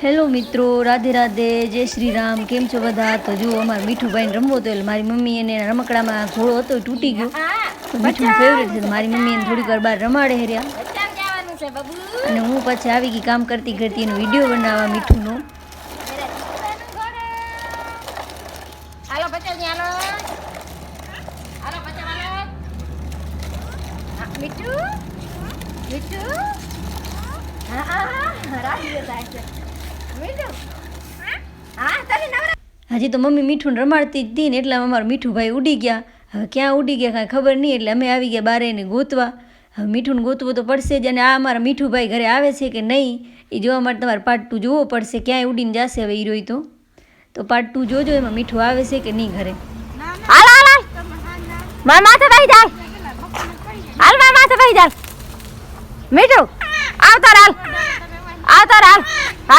Hello મિત્રો, રાધે રાધે, જય શ્રી રામ. કેમ છો બધા? તો જુઓ, અમારે મીઠુભાઈને રમવો હતો એટલે મારી મમ્મી એને રમકડામાં ઘોડો હતો એ તૂટી ગયો. તો મીઠું ફેવરેટ છે તો મારી મમ્મી એને થોડીક વાર બહાર રમાડે હેર્યા અને હું પછી આવી ગઈ કામ કરતી કરતી એનો વિડીયો બનાવવા મીઠુંનો. હજી તો મમ્મી મીઠું રમાડતી જ હતી ને એટલા અમારા મીઠુભાઈ ઉડી ગયા. હવે ક્યાં ઉડી ગયા કાંઈ ખબર નહીં, એટલે અમે આવી ગયા બારે એને ગોતવા. હવે મીઠુંને ગોતવું તો પડશે જ, અને આ અમારા મીઠુભાઈ ઘરે આવે છે કે નહીં એ જોવા માટે તમારે પાર્ટ 2 જોવો પડશે. ક્યાંય ઉડીને જશે હવે હીરો તો પાર્ટ 2 જોજો, એમાં મીઠું આવે છે કે નહીં ઘરે. મીઠું આવતા હાલ.